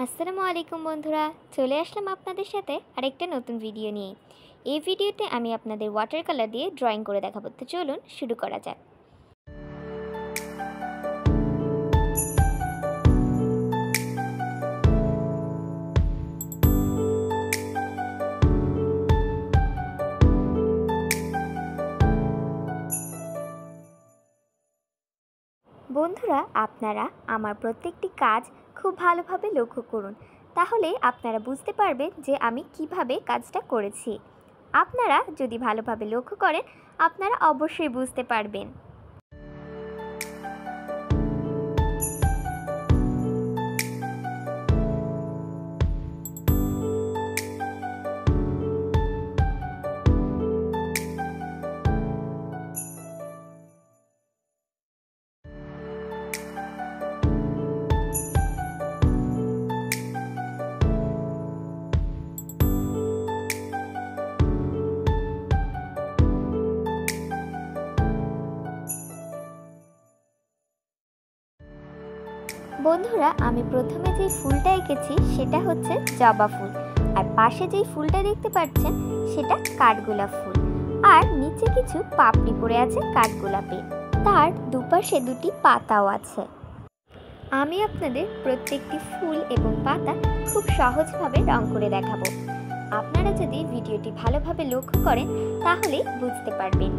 আসসালামু আলাইকুম বন্ধুরা, চলে আসলাম আপনাদের সাথে আরেকটা নতুন ভিডিও নিয়ে। এই ভিডিওতে আমি আপনাদের ওয়াটার কালার দিয়ে ড্রয়িং করে দেখাবো। তো চলুন শুরু করা যাক। বন্ধুরা, আপনারা আমার প্রত্যেকটি কাজ খুব ভালোভাবে লক্ষ্য করুন, তাহলে আপনারা বুঝতে পারবেন যে আমি কিভাবে কাজটা করেছি। আপনারা যদি ভালোভাবে লক্ষ্য করেন, আপনারা অবশ্যই বুঝতে পারবেন। বন্ধুরা, আমি প্রথমে যে ফুলটা এঁকেছি সেটা হচ্ছে জবা ফুল, আর পাশে যেই ফুলটা দেখতে পাচ্ছেন সেটা কাঠগোলাপ ফুল, আর নিচে কিছু পাপড়ি পড়ে আছে কাঠগোলাপের, তার দুপাশে দুটি পাতাও আছে। আমি আপনাদের প্রত্যেকটি ফুল এবং পাতা খুব সহজভাবে রং করে দেখাবো। আপনারা যদি ভিডিওটি ভালোভাবে লক্ষ্য করেন তাহলে বুঝতে পারবেন।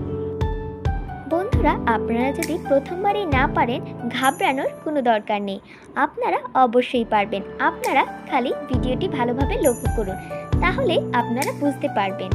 বন্ধুরা, আপনারা যদি প্রথমবারই না পারেন, ঘাবড়ানোর কোনো দরকার নেই, আপনারা অবশ্যই পারবেন। আপনারা খালি ভিডিওটি ভালোভাবে লক্ষ্য করুন, তাহলে আপনারা বুঝতে পারবেন।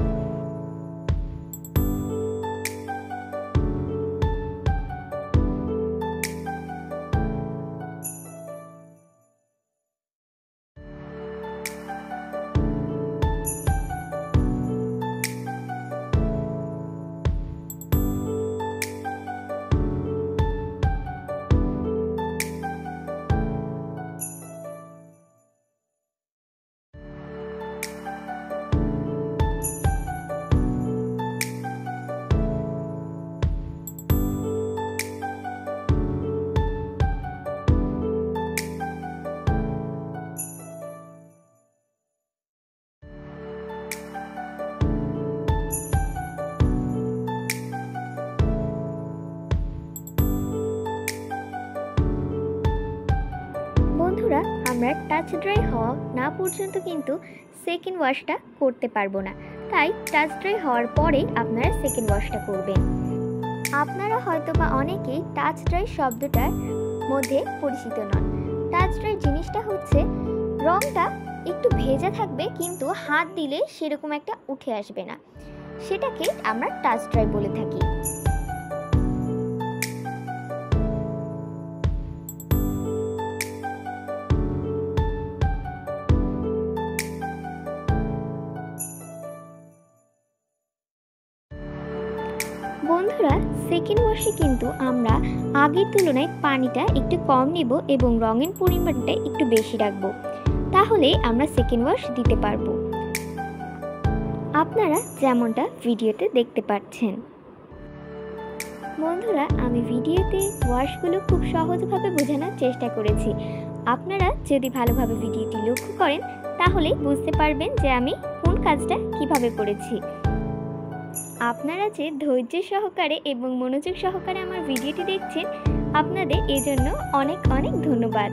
বন্ধুরা, আমরা টাচ ড্রাই হওয়া না পর্যন্ত কিন্তু সেকেন্ড ওয়াশটা করতে পারবো না, তাই টাচ ড্রাই হওয়ার পরে আপনারা সেকেন্ড ওয়াশটা করবেন। আপনারা হয়তো বা অনেকেই টাচ ড্রাই শব্দটার মধ্যে পরিচিত নন। টাচ ড্রাই জিনিসটা হচ্ছে রংটা একটু ভেজা থাকবে, কিন্তু হাত দিলে সেরকম একটা উঠে আসবে না, সেটাকে আমরা টাচ ড্রাই বলে থাকি। বন্ধুরা, সেকেন্ড ওয়াশে কিন্তু আমরা আগের তুলনায় পানিটা একটু কম নেব এবং রঙের পরিমাণটা একটু বেশি রাখবো, তাহলে আমরা সেকেন্ড ওয়াশ দিতে পারবো। আপনারা যেমনটা ভিডিওতে দেখতে পাচ্ছেন। বন্ধুরা, আমি ভিডিওতে ওয়াশগুলো খুব সহজভাবে বোঝানোর চেষ্টা করেছি। আপনারা যদি ভালোভাবে ভিডিওটি লক্ষ্য করেন তাহলে বুঝতে পারবেন যে আমি কোন কাজটা কিভাবে করেছি। আপনারা যে ধৈর্য সহকারে এবং মনোযোগ সহকারে আমার ভিডিওটি দেখছেন, আপনাদের এজন্য অনেক অনেক ধন্যবাদ।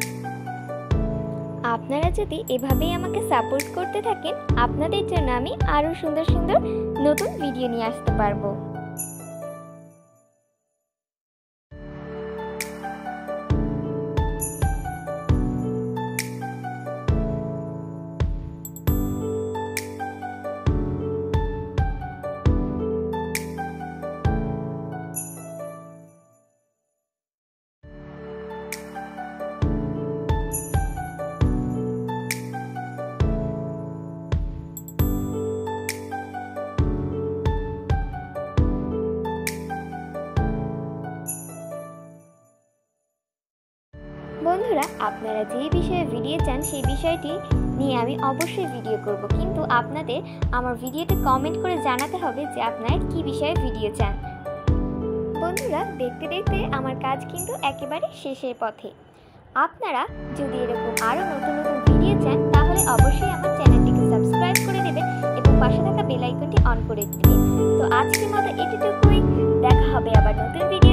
আপনারা যদি এভাবেই আমাকে সাপোর্ট করতে থাকেন, আপনাদের জন্য আমি আরও সুন্দর সুন্দর নতুন ভিডিও নিয়ে আসতে পারবো। বন্ধুরা, আপনারা যে বিষয়ে ভিডিও চান সেই বিষয়টি নিয়ে আমি অবশ্যই ভিডিও করব, কিন্তু আপনাদের আমার ভিডিওতে কমেন্ট করে জানাতে হবে যে আপনারা কী বিষয়ে ভিডিও চান। বন্ধুরা, দেখতে দেখতে আমার কাজ কিন্তু একেবারে শেষের পথে। আপনারা যদি এরকম আরও নতুন নতুন ভিডিও ফেভারিট দিন। তো আজকের মতো এটুকুই, দেখা হবে আবার নতুন ভিডিও।